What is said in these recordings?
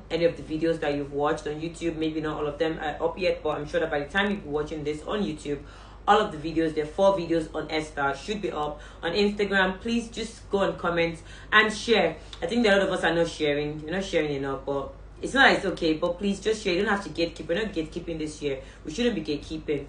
any of the videos that you've watched on YouTube. Maybe not all of them are up yet, but I'm sure that by the time you're watching this on YouTube, all of the videos, there are 4 videos on Esther, should be up. On Instagram, please just go and comment and share. I think that a lot of us are not sharing. You're not sharing enough, but it's not that it's okay, but please just share. You don't have to gatekeep. We're not gatekeeping this year. We shouldn't be gatekeeping.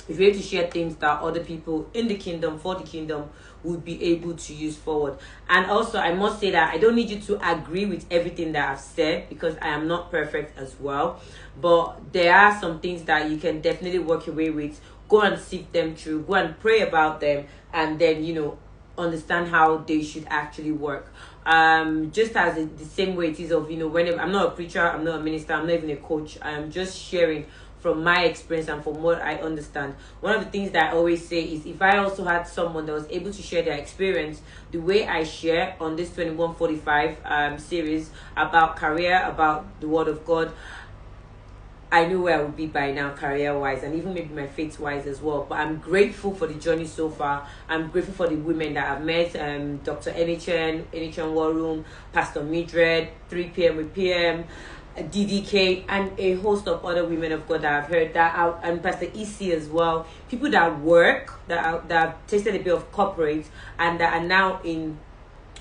If you're able to share things that other people in the kingdom, for the kingdom, would be able to use forward. And also, I must say that I don't need you to agree with everything that I've said, because I am not perfect as well. But there are some things that you can definitely work your way with. Go and sift them through. Go and pray about them. And then, you know, understand how they should actually work. Just as the same way it is of, you know, whenever I'm not a preacher, I'm not a minister, I'm not even a coach. I am just sharing from my experience and from what I understand. One of the things that I always say is, if I also had someone that was able to share their experience the way I share on this 2145 series about career, about the word of God, I know where I would be by now, career-wise, and even maybe my faith-wise as well. But I'm grateful for the journey so far. I'm grateful for the women that I've met, Dr. NHN War Room, Pastor Midred, 3 p.m. with PM, DDK, and a host of other women of God that I've heard, that out, and Pastor EC as well. People that work, that have tasted a bit of corporate, and that are now in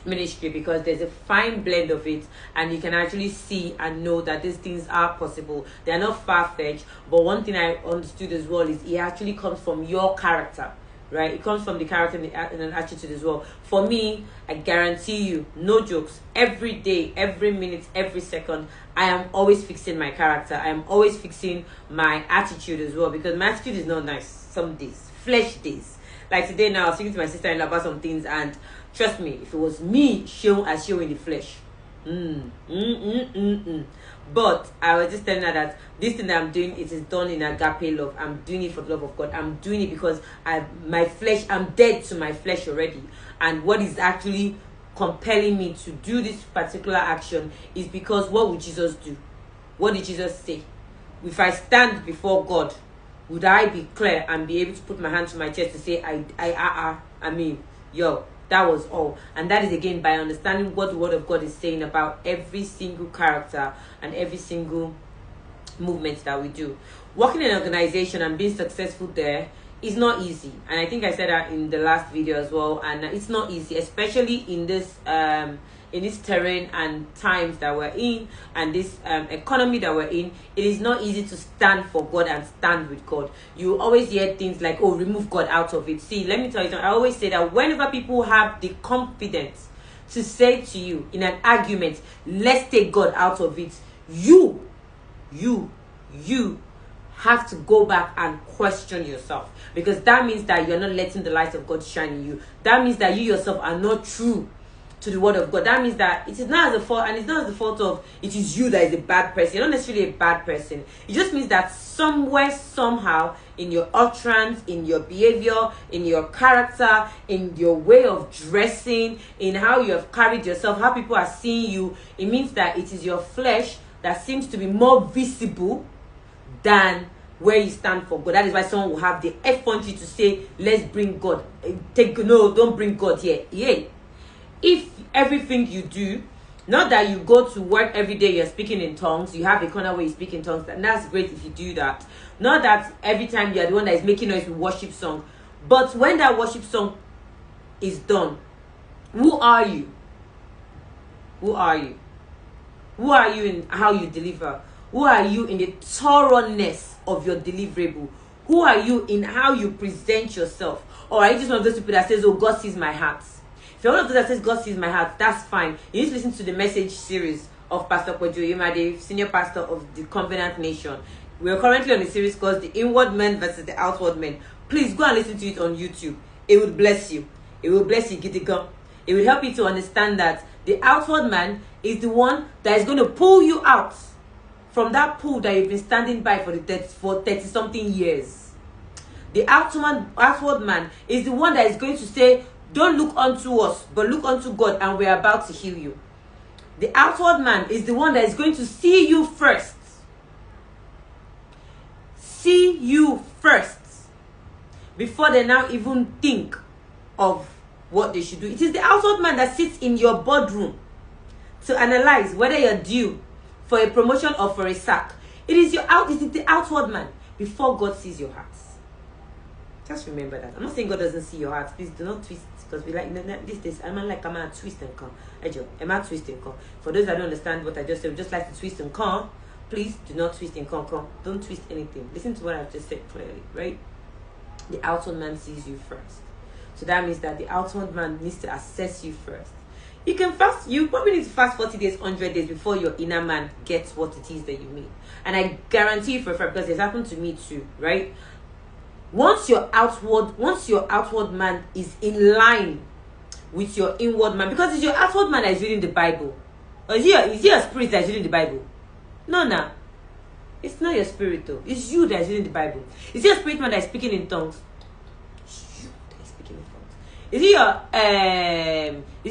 ministry, because there's a fine blend of it, and you can actually see and know that these things are possible. They are not far-fetched. But one thing I understood as well is it actually comes from your character, right? It comes from the character and an attitude as well. For me, I guarantee you, no jokes, every day, every minute, every second, I am always fixing my character. I am always fixing my attitude as well, because my attitude is not nice some days, flesh days. Like today now, I was speaking to my sister-in-law about some things, and trust me, if it was me, Seun in the flesh. But I was just telling her that this thing that I'm doing, it is done in agape love. I'm doing it for the love of God. I'm doing it because I'm dead to my flesh already. And what is actually compelling me to do this particular action is because, what would Jesus do? What did Jesus say? If I stand before God, would I be clear and be able to put my hand to my chest to say, that was all? And that is again by understanding what the word of God is saying about every single character and every single movement that we do. Working in an organization and being successful there is not easy. And I think I said that in the last video as well. And it's not easy, especially in this terrain and times that we're in, and this economy that we're in. It is not easy to stand for God and stand with God. You always hear things like, oh, remove God out of it. See, let me tell you something. I always say that whenever people have the confidence to say to you in an argument, let's take God out of it, you have to go back and question yourself, because that means that you're not letting the light of God shine in you. That means that you yourself are not true to the word of God. That means that it is not as a fault, and it's not as the fault of it is you that is a bad person. You're not necessarily a bad person. It just means that somewhere, somehow, in your utterance, in your behavior, in your character, in your way of dressing, in how you have carried yourself, how people are seeing you, it means that it is your flesh that seems to be more visible than where you stand for God. That is why someone will have the effrontery to say, let's bring God. Don't bring God here. Yeah. If everything you do, not that you go to work every day, you're speaking in tongues, you have a corner where you speak in tongues, and that's great if you do that. Not that every time you're the one that is making noise with worship song. But when that worship song is done, who are you? Who are you? Who are you in how you deliver? Who are you in the thoroughness of your deliverable? Who are you in how you present yourself? Or are you just one of those people that says, oh, God sees my heart? If you're one of those that says God sees my heart, that's fine. You need to listen to the message series of Pastor Kojo Imade, senior pastor of the Covenant Nation. We're currently on a series called The Inward Man versus the Outward Man. Please go and listen to it on YouTube. It will bless you. It will bless you, Gidiga. It will help you to understand that the outward man is the one that is going to pull you out from that pool that you've been standing by for 30-something years. The outward man is the one that is going to say, don't look unto us, but look unto God, and we're about to heal you. The outward man is the one that is going to see you first. See you first. Before they now even think of what they should do. It is the outward man that sits in your boardroom to analyze whether you're due for a promotion or for a sack. It is the outward man before God sees your heart. Just remember that. I'm not saying God doesn't see your heart. Please do not twist, because we like this. I'm like I'm a twist and come. I'm a twist and come. For those that don't understand what I just said, just like to twist and come. Please do not twist and come. Don't twist anything. Listen to what I've just said clearly, right? The outward man sees you first. So that means that the outward man needs to assess you first. You probably need to fast 40 days, 100 days before your inner man gets what it is that you need. And I guarantee you for a fact, because it's happened to me too, right? Once your outward man is in line with your inward man, because it's your outward man that is reading the Bible. Or is it your spirit that is reading the Bible? No. It's not your spirit though. It's you that is reading the Bible. Is it your spirit man that is speaking in tongues? It's you that is speaking in tongues. Is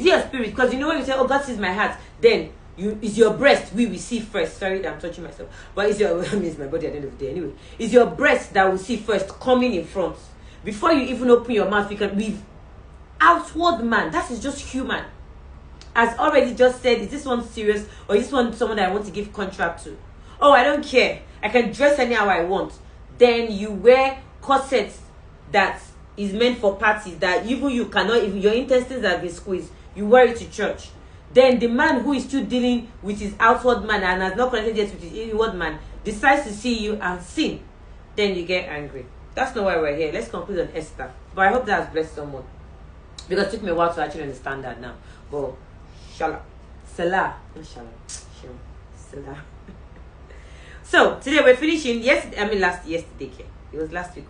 it your spirit? Because you know when you say, oh, God sees my heart, then is your breast we will see first. Sorry that I'm touching myself. But it's my body at the end of the day anyway. It's your breast that will see first coming in front. Before you even open your mouth, you can with outward man. That is just human. As already just said, is this one serious or is this one someone that I want to give contract to? Oh, I don't care. I can dress anyhow I want. Then you wear corsets that is meant for parties that even you cannot, even your intestines have been squeezed. You wear it to church. Then the man who is still dealing with his outward man and has not connected yet with his inward man decides to see you and sin. Then you get angry. That's not why we're here. Let's conclude on Esther. But I hope that has blessed someone. Because it took me a while to actually understand that now. But Salah. So today we're finishing yesterday. It was last week.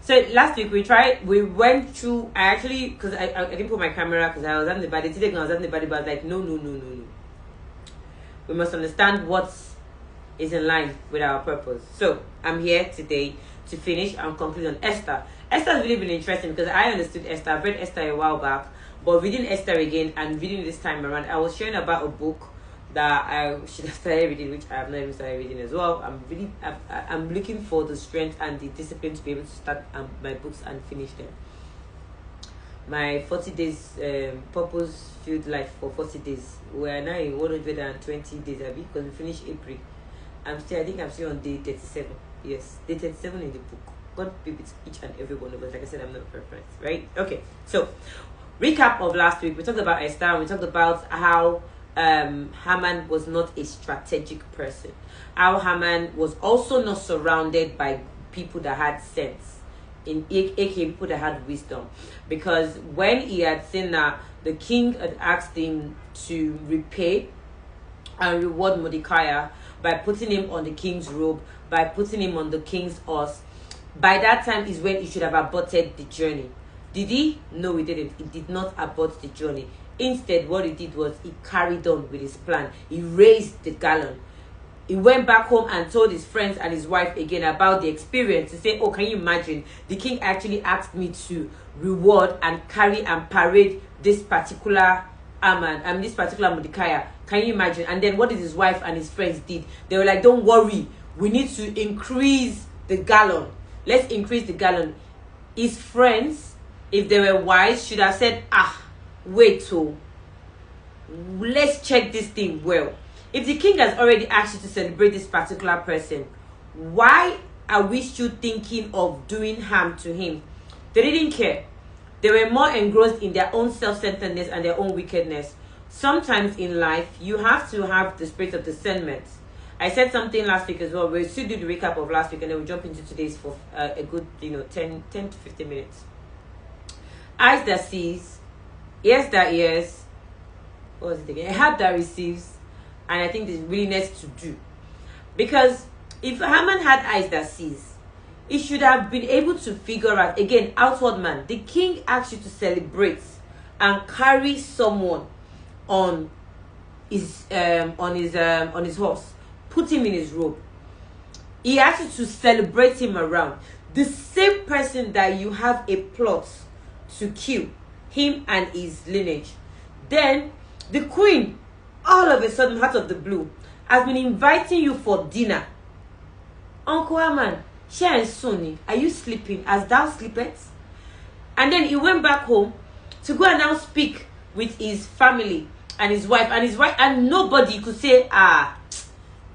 So last week we went through. Because I didn't put my camera because I was on the body. Today I was on the body, but I was like, no. We must understand what is in line with our purpose. So I'm here today to finish and conclude on Esther. Esther has really been interesting because I understood Esther. I've read Esther a while back, but reading Esther again and reading this time around, I was sharing about a book that I should have started reading, which I have not even started reading as well. I'm looking for the strength and the discipline to be able to start my books and finish them. My 40 days purpose-filled life for 40 days. We are now in 120 days, because we finished April. I think I'm still on day 37. Yes, day 37 in the book. God be with each and every one of us. Like I said, I'm not perfect, right? Okay, so recap of last week. We talked about Esther and we talked about how Haman was not a strategic person. How Haman was also not surrounded by people that had sense, aka people that had wisdom. Because when he had seen that the king had asked him to repay and reward Mordecai by putting him on the king's robe, by putting him on the king's horse, by that time is when he should have aborted the journey. Did he? No, he didn't. He did not abort the journey. Instead, what he did was he carried on with his plan. He raised the gallon. He went back home and told his friends and his wife again about the experience. To say, oh, can you imagine? The king actually asked me to reward and carry and parade this particular Haman, this particular Mordecai. Can you imagine? And then what did his wife and his friends did? They were like, don't worry. We need to increase the gallon. Let's increase the gallon. His friends, if they were wise, should have said, wait, so let's check this thing well. If the king has already asked you to celebrate this particular person, why are we still thinking of doing harm to him? They didn't care. They were more engrossed in their own self-centeredness and their own wickedness. Sometimes in life, you have to have the spirit of discernment. I said something last week as well. We'll still do the recap of last week and then we'll jump into today's for a good 10 to 15 minutes. Eyes that sees, ears that hears, what was it again? A heart that receives, and I think there's willingness to do. Because if Haman had eyes that sees, he should have been able to figure out, again, outward man. The king asked you to celebrate and carry someone on his horse, put him in his robe. He asked you to celebrate him around. The same person that you have a plot to kill, him and his lineage. Then the queen, all of a sudden, out of the blue, has been inviting you for dinner. Uncle Haman, Seun, are you sleeping? As thou sleepest? And then he went back home to go and now speak with his family and his wife, and nobody could say,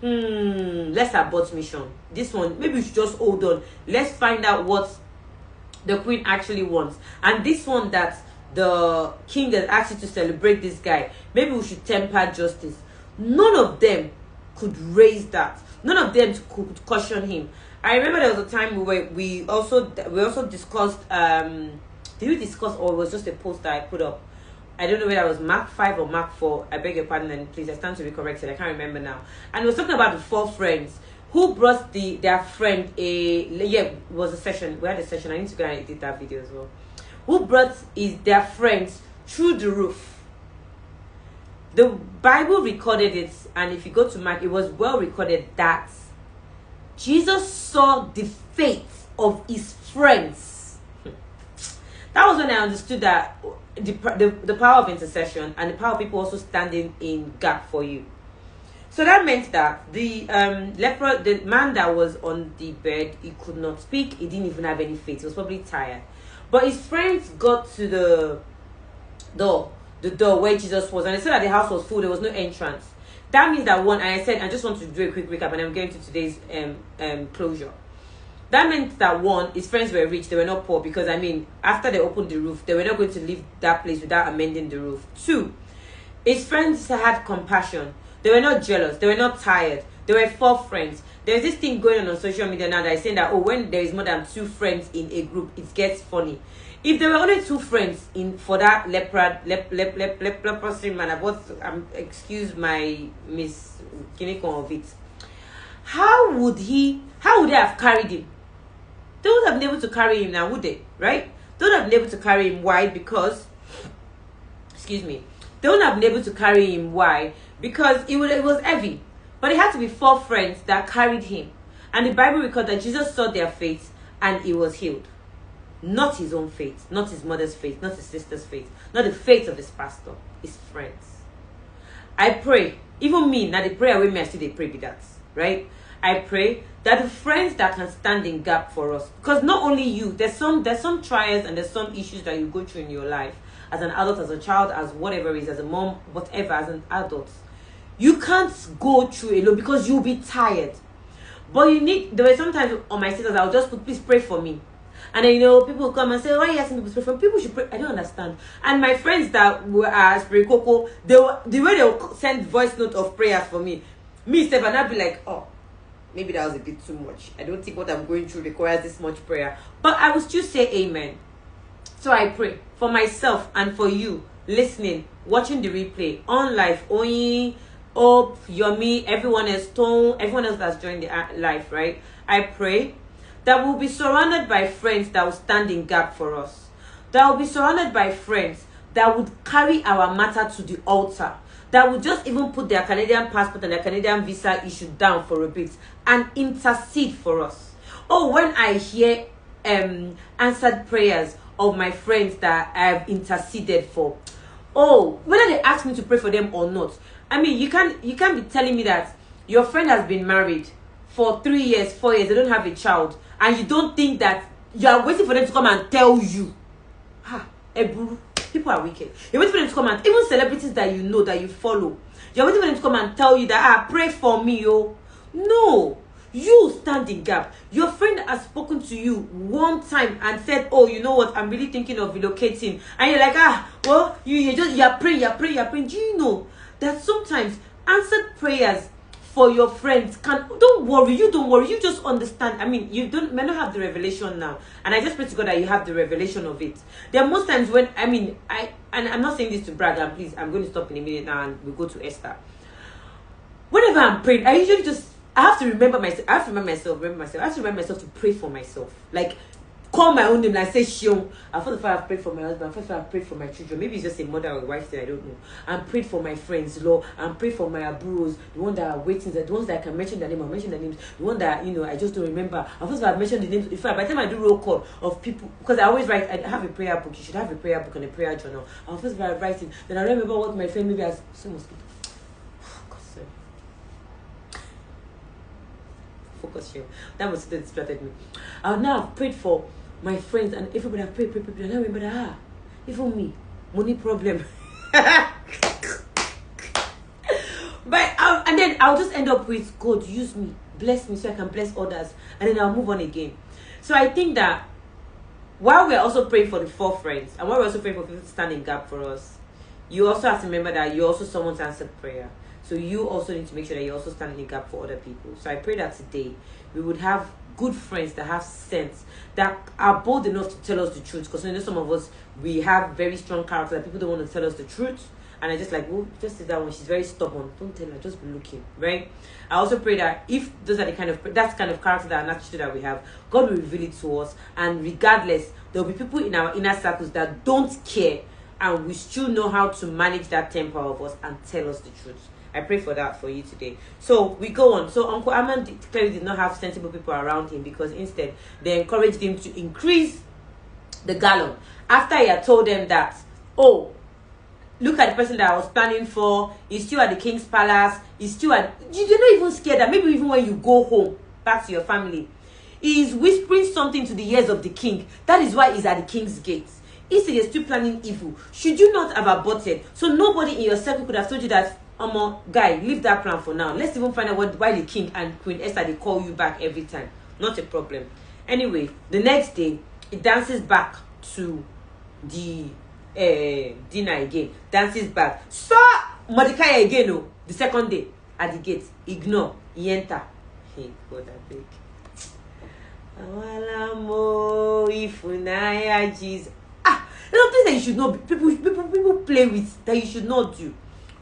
let's abort mission. This one, maybe we should just hold on. Let's find out what the queen actually wants. And this one that the king has asked you to celebrate this guy, maybe we should temper justice. None of them could raise that. None of them could caution him. I remember there was a time we also discussed, did we discuss, or it was just a post that I put up? I don't know whether it was Mark 5 or Mark 4. I beg your pardon, and please, I stand to be corrected. I can't remember now. And it was talking about the 4 friends who brought their friend it was a session. We had a session. I need to go and edit that video as well. Who brought their friends through the roof. The Bible recorded it, and if you go to Mark, it was well recorded that Jesus saw the faith of his friends. That was when I understood that the power of intercession and the power of people also standing in gap for you. So that meant that the the man that was on the bed, he could not speak. He didn't even have any faith. He was probably tired. But his friends got to the door where Jesus was, and they said that the house was full. There was no entrance. That means that one, and I said, I just want to do a quick recap, and I'm getting to today's closure. That meant that one, his friends were rich, they were not poor, because I mean, after they opened the roof, they were not going to leave that place without amending the roof. 2, his friends had compassion. They were not jealous, they were not tired. They were 4 friends. There's this thing going on social media now that is saying that, oh, when there is more than 2 friends in a group, it gets funny. If there were only 2 friends for that leprosy man, excuse my miss Kineko of it, how would they have carried him? They would have been able to carry him now, would they? Right? They would have been able to carry him. Why? Because, excuse me, they would have been able to carry him. Why? Because it was heavy. But it had to be 4 friends that carried him. And the Bible records that Jesus saw their faith and he was healed. Not his own faith, not his mother's faith, not his sister's faith, not the faith of his pastor, his friends. I pray, even me, now the prayer with me, I still they pray with that, right? I pray that the friends that can stand in gap for us, because not only you, there's some trials and there's some issues that you go through in your life as an adult, as a child, as whatever it is, as a mom, whatever, as an adult. You can't go through alone because you'll be tired. But there were sometimes on my status, I'll just put, please pray for me. And then, people come and say, why are you asking people to pray for me? People should pray. I don't understand. And my friends that were Spirit Coco, the way they'll send voice note of prayers for me, Steph, and I'll be like, oh, maybe that was a bit too much. I don't think what I'm going through requires this much prayer. But I will still say amen. So I pray for myself and for you listening, watching the replay, on live, Oyin, Hope, Yomi, everyone else, Tone, everyone else that's joined the live, right? I pray that we'll be surrounded by friends that will stand in gap for us. That will be surrounded by friends that would carry our matter to the altar. That would just even put their Canadian passport and their Canadian visa issue down for a bit and intercede for us. Oh, when I hear answered prayers of my friends that I have interceded for, oh, whether they ask me to pray for them or not, I mean, you can't be telling me that your friend has been married for 3 years, 4 years, they don't have a child, and you don't think that you are waiting for them to come and tell you. Eburu, people are wicked. You're waiting for them to come and, even celebrities that you know, that you follow, you're waiting for them to come and tell you that, pray for me, yo. No, you stand in gap. Your friend has spoken to you one time and said, oh, you know what, I'm really thinking of relocating, and you're like, well, you're praying. Do you know that sometimes answered prayers for your friends don't worry, you just understand. I mean, you may not have the revelation now, and I just pray to God that you have the revelation of it. There are most times when, and I'm not saying this to brag, and please, I'm going to stop in a minute now and we'll go to Esther. Whenever I'm praying, I usually I have to remember myself. I have to remember myself to pray for myself. Like, call my own name, like say Seun. I thought if I've prayed for my husband, if I've prayed for my children, maybe it's just a mother or a wife thing, I don't know. I'm prayed for my friends, Lord. I'm prayed for my abros, the ones that are waiting, the ones that I can mention their name, I'll mention their names, the one that I just don't remember. I thought if I've mentioned the names, by the time I do roll call of people, because I always write, I have a prayer book. You should have a prayer book and a prayer journal. I'll first write it, then I remember what my friend maybe has. So mosquito. Focus here. That was that distracted me. I now have prayed for my friends and everybody. Have prayed. And I remember that even me, money problem. But and then I'll just end up with, God, use me, bless me so I can bless others, and then I'll move on again. So I think that while we're also praying for the 4 friends, and while we're also praying for people to stand in gap for us, you also have to remember that you're also someone's answered prayer. So you also need to make sure that you're also standing in gap for other people. So I pray that today we would have good friends that have sense, that are bold enough to tell us the truth. Because you know, some of us, we have very strong character that people don't want to tell us the truth. And I just like, oh, just sit that one. She's very stubborn. Don't tell her. Just be looking, right? I also pray that if those are the that's kind of character that and attitude that we have, God will reveal it to us. And regardless, there will be people in our inner circles that don't care, and we still know how to manage that temper of us and tell us the truth. I pray for that for you today. So we go on. So Uncle Haman clearly did not have sensible people around him, because instead they encouraged him to increase the gallon. After he had told them that, oh, look at the person that I was planning for, he's still at the king's palace, he's still at, you're not even scared that maybe even when you go home back to your family, he's whispering something to the ears of the king. That is why he's at the king's gates. Instead, you're still planning evil. Should you not have aborted? So nobody in your circle could have told you that, guy, leave that plan for now. Let's even find out why the king and Queen Esther, they call you back every time. Not a problem. Anyway, the next day, it dances back to the dinner again. Dances back. Saw Mordecai again, oh, the second day at the gate. Ignore. He enter. Hey, God, I beg. Jesus. Something that you should not people play with, that you should not do.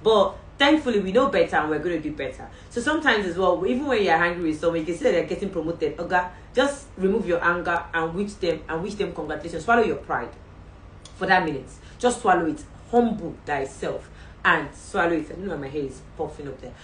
But thankfully, we know better and we're going to do better. So sometimes as well, even when you're angry with someone, you can see that they're getting promoted. Okay, just remove your anger and wish them congratulations. Swallow your pride for that minute. Just swallow it. Humble thyself and swallow it. I don't know why my hair is puffing up there.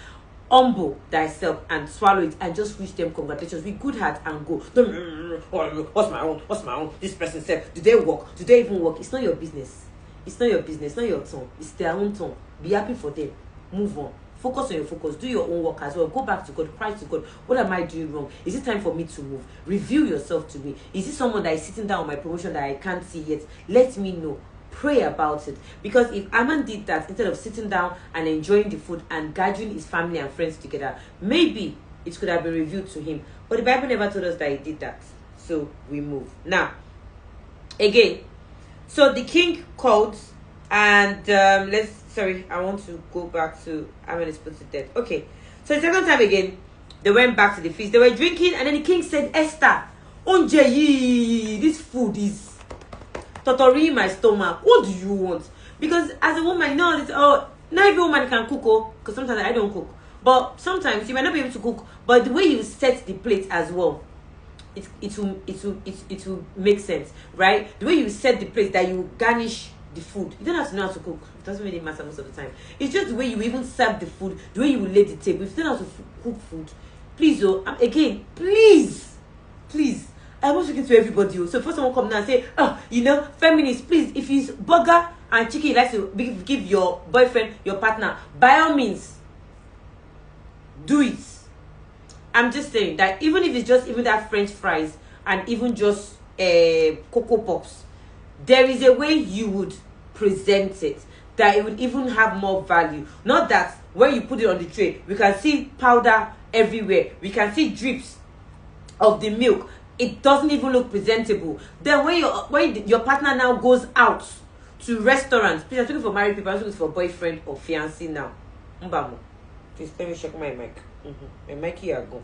Humble thyself and swallow it, and just wish them congratulations with good heart and go. What's my own? What's my own? This person said, do they work? Do they even work? It's not your business. It's not your business. It's not your turn. It's their own turn. Be happy for them. Move on. Focus on your focus. Do your own work as well. Go back to God. Cry to God. What am I doing wrong? Is it time for me to move? Reveal yourself to me. Is it someone that is sitting down on my promotion that I can't see yet? Let me know. Pray about it. Because if Haman did that, instead of sitting down and enjoying the food and gathering his family and friends together, maybe it could have been revealed to him. But the Bible never told us that he did that. So we move. Now, again, so the king called, and I want to go back to Haman is put to death. Okay, so the second time again, they went back to the feast. They were drinking, and then the king said, Esther, this food is torturing my stomach. What do you want? Because as a woman, not every woman can cook, because sometimes I don't cook. But sometimes you might not be able to cook, but the way you set the plate as well, it will make sense, right? The way you set the plate, that you garnish the food. You don't have to know how to cook. It doesn't really matter most of the time. It's just the way you even serve the food, the way you will lay the table. If you don't know how to cook food, please, again, please. I was speaking to everybody. So first someone come now and say, feminists, please, if it's burger and chicken you like to give your boyfriend, your partner, by all means, do it. I'm just saying that even if it's just even that French fries and even just Cocoa Pops, there is a way you would present it that it would even have more value. Not that when you put it on the tray, we can see powder everywhere. We can see drips of the milk. It doesn't even look presentable. Then when your partner now goes out to restaurants, please, I'm looking for married people, I'm looking for boyfriend or fiancé now. Please let me check my mic. My mic here go.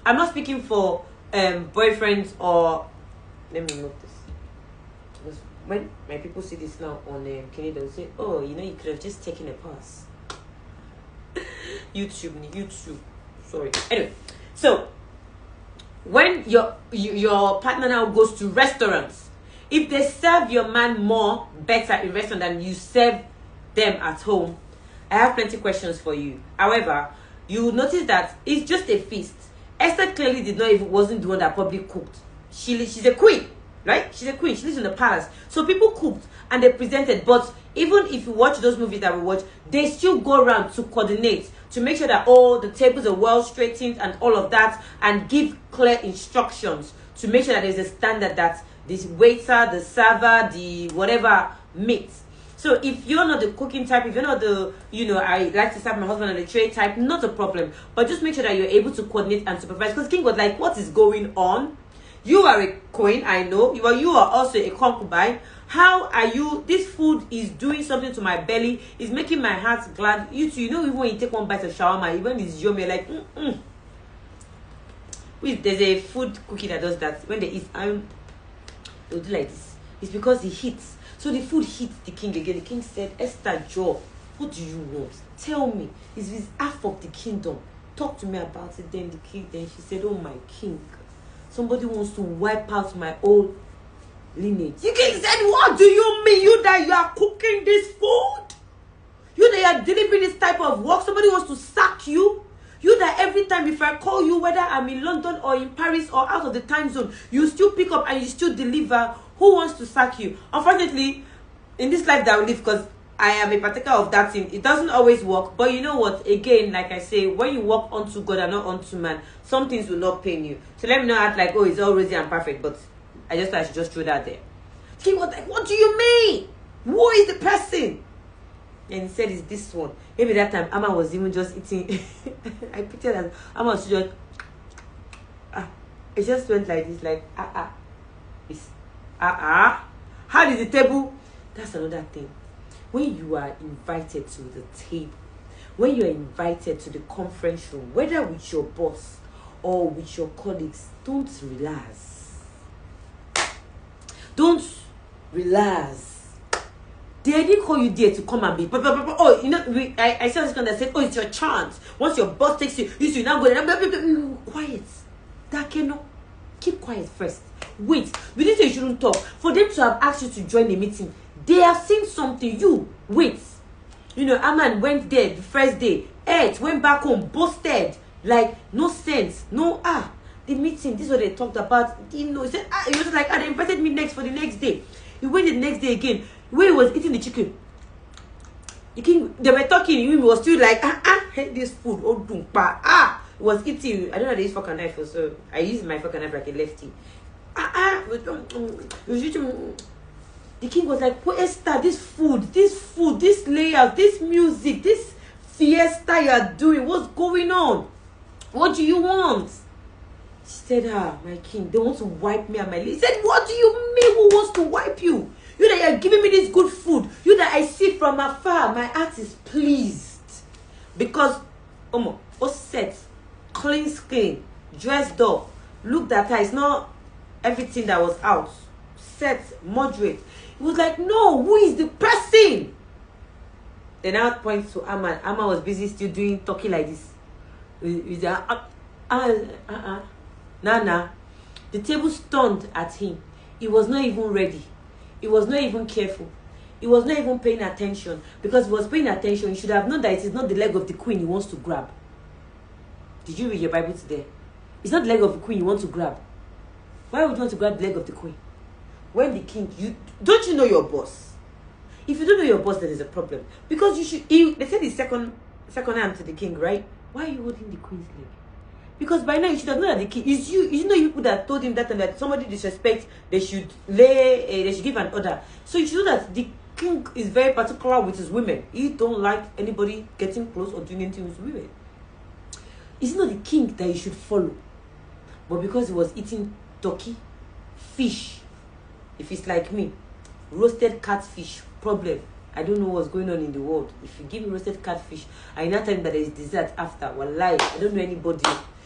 I'm not speaking for boyfriends or, let me note this. Because when my people see this now on Canada, they'll say, oh, you could have just taken a pass. YouTube. Sorry. Anyway, so when your partner now goes to restaurants, if they serve your man better in restaurant than you serve them at home, I have plenty questions for you. However, you will notice that it's just a feast. Esther clearly wasn't the one that probably cooked. She's a queen, right? She's a queen. She lives in the palace. So people cooked and they presented. But even if you watch those movies that we watch, they still go around to coordinate, to make sure that all the tables are well straightened and all of that, and give clear instructions to make sure that there's a standard that this waiter, the server, the whatever meets. So if you're not the cooking type, if you're not the, I like to serve my husband on the tray type, not a problem. But just make sure that you're able to coordinate and supervise. Because King was like, what is going on? You are a queen, I know. You are also a concubine. How are you? This food is doing something to my belly. It's making my heart glad. You too, even when you take one bite of shawarma, even it's yummy, like, There's a food cookie that does that. When they eat, they'll do like this. It's because it hits. So the food hits the king again. The king said, Esther, Joe, what do you want? Tell me. It's half of the kingdom. Talk to me about it. Then she said, oh my king, somebody wants to wipe out my old lineage. The king said, what do you mean? You that you are cooking this food? You that you are delivering this type of work? Somebody wants to sack you? You that every time if I call you, whether I'm in London or in Paris or out of the time zone, you still pick up and you still deliver. Who wants to sack you? Unfortunately, in this life that we live, because I am a partaker of that thing, it doesn't always work. But you know what? Again, like I say, when you walk unto God and not unto man, some things will not pain you. So let me not act like, oh, it's all rosy and perfect. But I just thought I should just throw that there. King was like, what do you mean? Who is the person? And he said, it's this one. Maybe that time, Amma was even just eating. I pictured that Amma was just, it just went like this, like, It's, How is the table? That's another thing. When you are invited to the table, when you are invited to the conference room, whether with your boss or with your colleagues, don't relax. Don't relax. They didn't call you there to come and be. Oh, I saw this one that said, oh, it's your chance. Once your boss takes you, you should now go there. Quiet. Dakeno. Keep quiet first. Wait. We didn't say you shouldn't talk. For them to have asked you to join the meeting, they have seen something. You wait. Haman went there the first day. Ed went back home, boasted. Like, no sense. No, the meeting, this is what they talked about. He said, it was like, they invited me next for the next day. He went the next day again. When he was eating the chicken, the king, they were talking, he was still like, hate this food, he was eating. I don't know how to use fork and knife, so I use my fork and knife like a lefty. The king was like, oh, Esther, this food, this layout, this music, this fiesta you are doing, what's going on? What do you want? She said, my king, they want to wipe me and my lady. He said, what do you mean? Who wants to wipe you? You that you are giving me this good food. You that I see from afar. My heart is pleased. Because, set, clean skin, dressed up, looked at her. It's not everything that was out. Set, moderate. He was like, no, who is the person? Then I point to Haman. Haman was busy still talking like this. Nana. The table stunned at him. He was not even ready. He was not even careful. He was not even paying attention. Because he was paying attention, he should have known that it is not the leg of the queen he wants to grab. Did you read your Bible today? It's not the leg of the queen you want to grab. Why would you want to grab the leg of the queen? When the king, don't you know your boss? If you don't know your boss, then there's a problem. Because you should, they said it's second hand to the king, right? Why are you holding the queen's leg? Because by now you should have known that the king is you. You know, you people that told him that and that somebody disrespect, they should give an order. So you should know that the king is very particular with his women. He don't like anybody getting close or doing anything with women. It's not the king that you should follow. But because he was eating turkey, fish, if it's like me, roasted catfish, problem. I don't know what's going on in the world. If you give me roasted catfish, I now tell him that there is dessert after. Wallahi, I don't know anybody.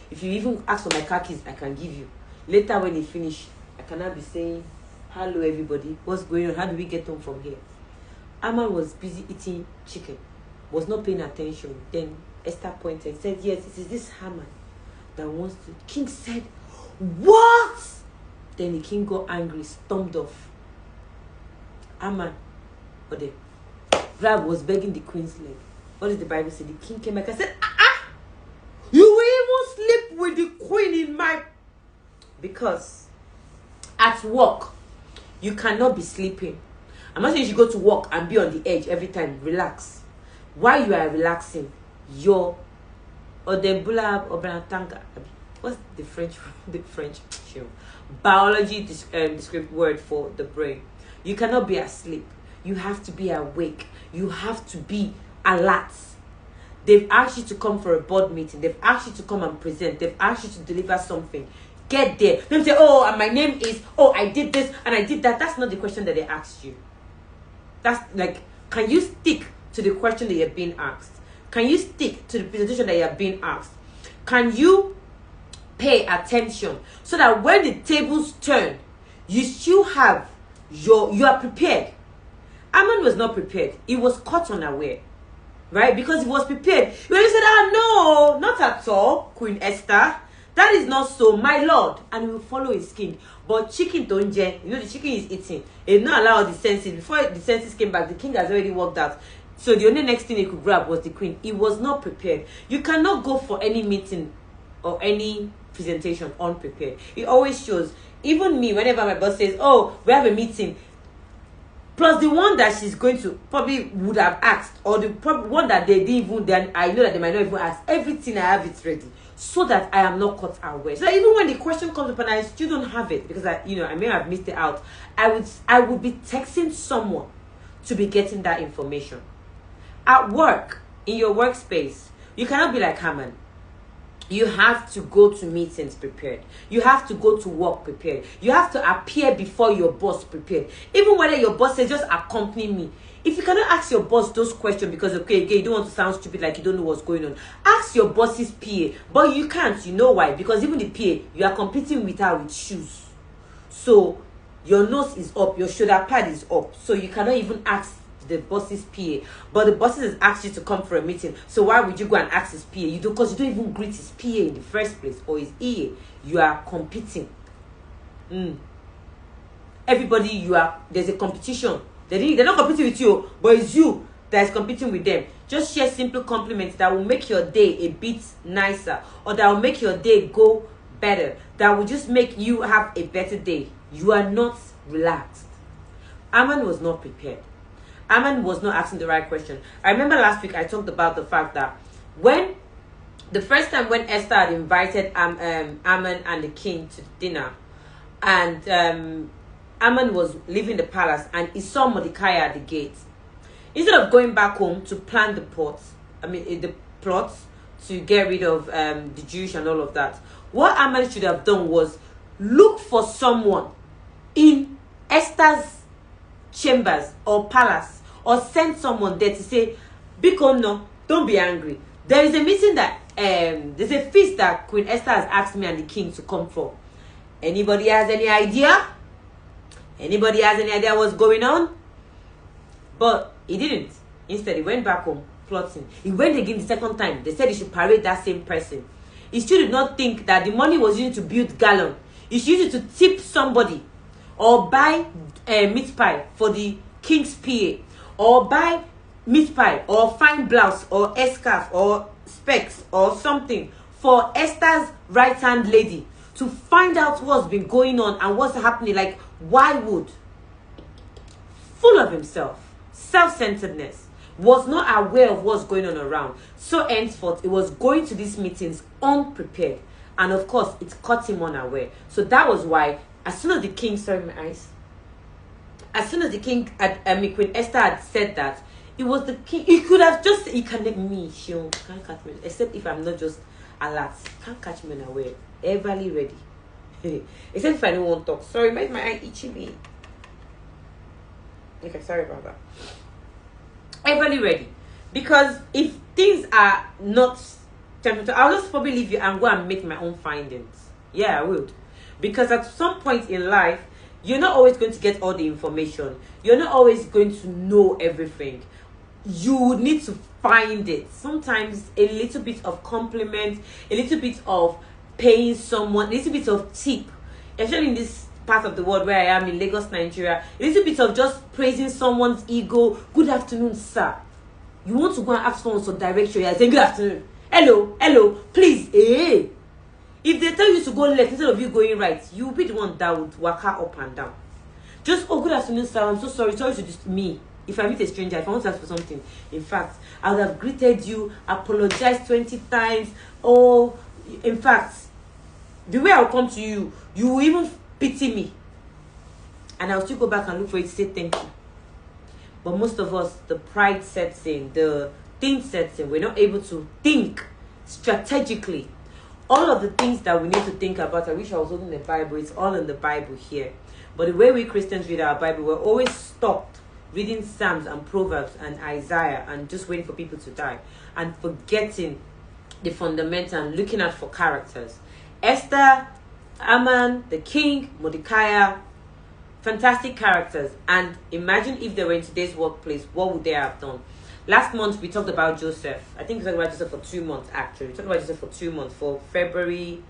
If you even ask for my car keys, I can give you. Later when he finish, I cannot be saying, hello everybody, what's going on? How do we get home from here? Haman was busy eating chicken, was not paying attention. Then Esther pointed and said, yes, it is this Haman that wants to. The king said, what? Then the king got angry, stormed off. Haman, but the grab was begging the queen's leg. What did the Bible say? The king came back and said, you will even sleep with the queen in my... Because at work, you cannot be sleeping. I'm not saying you should go to work and be on the edge every time. Relax. While you are relaxing, your... What's the French? The French biology descriptive word for the brain. You cannot be asleep. you have to be awake. You have to be alert. They've asked you to come for a board meeting. They've asked you to come and present. They've asked you to deliver something. Get there. Don't say, oh, and my name is, oh, I did this and I did that. That's not the question that they asked you. That's like, can you stick to the question that you're being asked? Can you stick to the presentation that you're being asked? Can you pay attention so that when the tables turn, you still have you are prepared? Haman was not prepared. He was caught unaware. Right? Because he was prepared. He only said, no, not at all, Queen Esther. That is not so, my lord. And he will follow his king. But chicken don't the chicken is eating. He did not allow the senses. Before the senses came back, the king has already walked out. So the only next thing he could grab was the queen. He was not prepared. You cannot go for any meeting or any presentation unprepared. It always shows. Even me, whenever my boss says, oh, we have a meeting, plus the one that she's going to probably would have asked, or the one that they didn't even, then I know that they might not even ask, everything I have it ready, so that I am not caught away. So even when the question comes up and I still don't have it, because I may have missed it out, I would be texting someone to be getting that information. At work, in your workspace, you cannot be like Haman. You have to go to meetings prepared. You have to go to work prepared. You have to appear before your boss prepared. Even whether your boss says, just accompany me. If you cannot ask your boss those questions because, okay, you don't want to sound stupid like you don't know what's going on, ask your boss's PA. But you can't. You know why? Because even the PA, you are competing with her with shoes. So your nose is up, your shoulder pad is up. So you cannot even ask the boss's PA. But the boss has asked you to come for a meeting. So why would you go and ask his PA? You do, because you don't even greet his PA in the first place, or his EA. You are competing. Everybody, there's a competition. They're not competing with you, but it's you that is competing with them. Just share simple compliments that will make your day a bit nicer, or that will make your day go better, that will just make you have a better day. You are not relaxed. Haman was not prepared. Haman was not asking the right question. I remember last week I talked about the fact that when the first time when Esther had invited Haman and the king to dinner, and Haman was leaving the palace and he saw Mordecai at the gate, instead of going back home to plan the plots to get rid of the Jewish and all of that, what Haman should have done was look for someone in Esther's chambers or palace, or send someone there to say, Biko, no, don't be angry. There is a meeting that there's a feast that Queen Esther has asked me and the king to come for. Anybody has any idea? Anybody has any idea what's going on? But he didn't. Instead, he went back home plotting. He went again the second time. They said he should parade that same person. He still did not think that the money was used to build gallon. He should use it to tip somebody, or buy meat pie for the king's PA, or buy meat pie or fine blouse or a scarf or specs or something for Esther's right hand lady, to find out what's been going on and what's happening. Like, why would? Full of himself, self-centeredness, was not aware of what's going on around. So henceforth, it was going to these meetings unprepared, and of course it caught him unaware. So that was why, as soon as the king, sorry my eyes, as soon as the king, Queen Esther had said that, it was the king. He could have just, he can't let me, Seun, can't catch me, except if I'm not just alert. Can't catch me unaware. Everly ready. Except if I don't want to talk. Sorry, my eye itching me. Okay, sorry about that. Everly ready. Because if things are not temperature, I'll just probably leave you and go and make my own findings. Yeah, I would. Because at some point in life, you're not always going to get all the information. You're not always going to know everything. You would need to find it. Sometimes a little bit of compliment, a little bit of paying someone, a little bit of tip, especially in this part of the world where I am in Lagos, Nigeria, a little bit of just praising someone's ego. Good afternoon, sir. You want to go and ask someone some direction, you're saying good afternoon. Hello, please, hey. If they tell you to go left instead of you going right, you'll be the one that would walk her up and down. Just, oh, good afternoon, sir. I'm so sorry. Sorry to this me. If I meet a stranger, if I want to ask for something, in fact, I would have greeted you, apologized 20 times. Oh, in fact, the way I'll come to you, you will even pity me. And I'll still go back and look for it to say thank you. But most of us, the pride sets in, the thing sets in. We're not able to think strategically. All of the things that we need to think about, I wish I was holding the Bible, it's all in the Bible here. But the way we Christians read our Bible, we're always stopped reading Psalms and Proverbs and Isaiah and just waiting for people to die and forgetting the fundamental and looking out for characters. Esther, Haman, the king, Mordecai, fantastic characters. And imagine if they were in today's workplace, what would they have done? Last month we talked about Joseph. I think we talked about Joseph for 2 months actually. We talked about Joseph for 2 months, for February,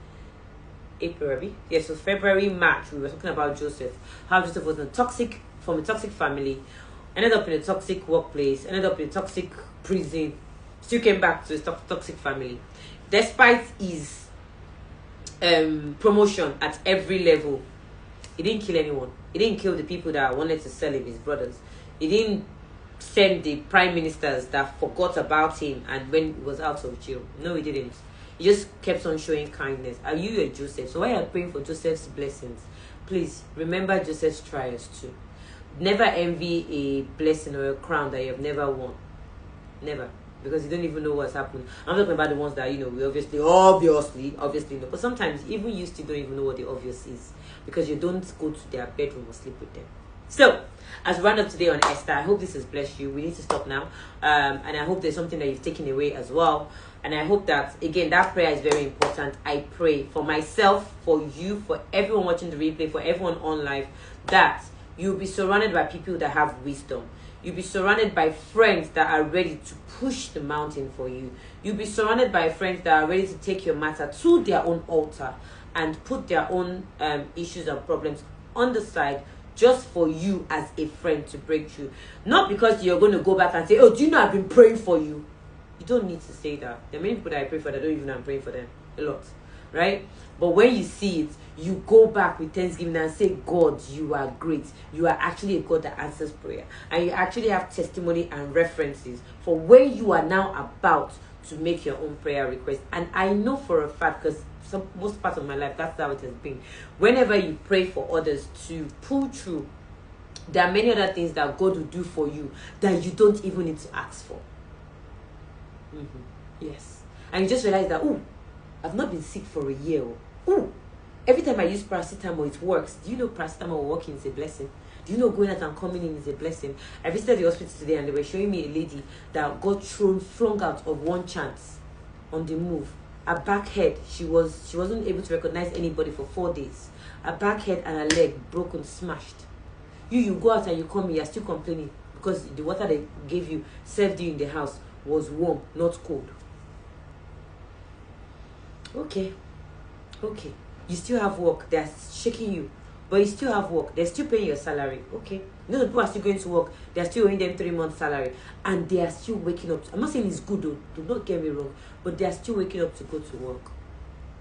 April, yes, so February, March, we were talking about Joseph. How Joseph was from a toxic family, ended up in a toxic workplace, ended up in a toxic prison, still came back to his toxic family. Despite his promotion at every level, he didn't kill anyone. He didn't kill the people that wanted to sell him, his brothers. He didn't send the prime ministers that forgot about him and when he was out of jail. No, he didn't. He just kept on showing kindness. Are you a Joseph? So while you're praying for Joseph's blessings, please remember Joseph's trials too. Never envy a blessing or a crown that you have never won. Never. Because you don't even know what's happened. I'm talking about the ones that, we obviously know. But sometimes even you still don't even know what the obvious is. Because you don't go to their bedroom or sleep with them. So, as we round up today on Esther, I hope this has blessed you. We need to stop now. And I hope there's something that you've taken away as well. And I hope that, again, that prayer is very important. I pray for myself, for you, for everyone watching the replay, for everyone on live, that you'll be surrounded by people that have wisdom. You'll be surrounded by friends that are ready to push the mountain for you. You'll be surrounded by friends that are ready to take your matter to their own altar and put their own issues and problems on the side just for you as a friend to break through. Not because you're going to go back and say, oh, do you know I've been praying for you? You don't need to say that. There are many people that I pray for that don't even know I'm praying for them. A lot. Right? But when you see it, you go back with thanksgiving and say, God, you are great. You are actually a God that answers prayer. And you actually have testimony and references for when you are now about to make your own prayer request. And I know for a fact, because most parts of my life, that's how it has been. Whenever you pray for others to pull through, there are many other things that God will do for you that you don't even need to ask for. Yes. And you just realize that, oh, I've not been sick for a year. Oh, every time I use paracetamol, it works. Do you know paracetamol working is a blessing? Do you know going out and coming in is a blessing? I visited the hospital today and they were showing me a lady that got flung out of one chance on the move. Her back head, she wasn't able to recognize anybody for 4 days. Her back head and her leg broken, smashed. You go out and you come in, you're still complaining because the water they gave you, served you in the house, was warm, not cold. Okay. You still have work. They're shaking you. But you still have work. They're still paying your salary. Okay. The people are still going to work. They're still owing them 3 months salary. And they are still waking up. I'm not saying it's good though. Do not get me wrong. But they are still waking up to go to work.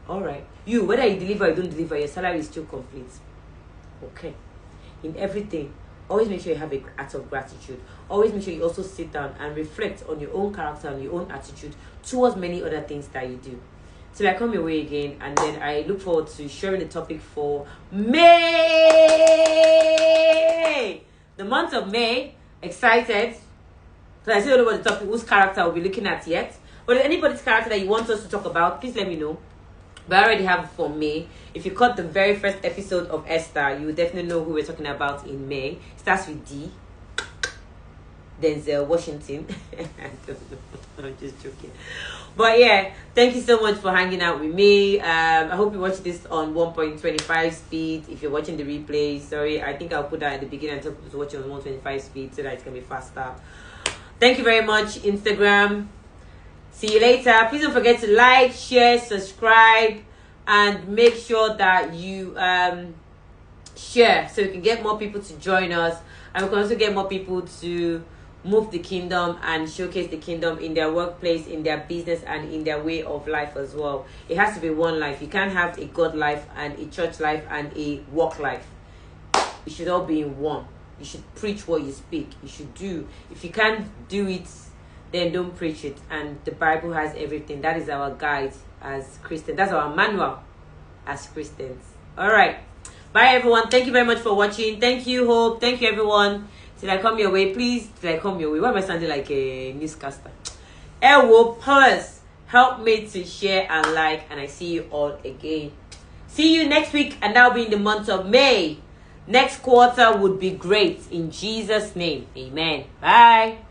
Alright. You, whether you deliver or you don't deliver, your salary is still complete. Okay. In everything, always make sure you have an act of gratitude. Always make sure you also sit down and reflect on your own character and your own attitude towards many other things that you do. Till I come your way again, and then I look forward to sharing the topic for May. The month of May. Excited. So I still don't know what the topic, whose character we'll be looking at yet. But if anybody's character that you want us to talk about, please let me know. But I already have it for May. If you caught the very first episode of Esther, you will definitely know who we're talking about in May. It starts with D. Denzel Washington. I don't know. I'm just joking. But yeah, thank you so much for hanging out with me. I hope you watch this on 1.25 speed. If you're watching the replay, sorry, I think I'll put that at the beginning and tell people to watch it on 1.25 speed so that it can be faster. Thank you very much, Instagram. See you later. Please don't forget to like, share, subscribe, and make sure that you share so we can get more people to join us, and we can also get more people to move the kingdom and showcase the kingdom in their workplace, in their business, and in their way of life as well. It has to be one life. You can't have a God life and a church life and a work life. It should all be in one. You should preach what you speak. You should do. If you can't do it, then don't preach it. And the Bible has everything. That is our guide as Christians. That's our manual as Christians. All right. Bye, everyone. Thank you very much for watching. Thank you, Hope. Thank you, everyone. Till I come your way, please. Till I come your way. Why am I sounding like a newscaster? Ewo, plus help me to share and like, and I see you all again. See you next week, and that'll be in the month of May. Next quarter would be great in Jesus' name. Amen. Bye.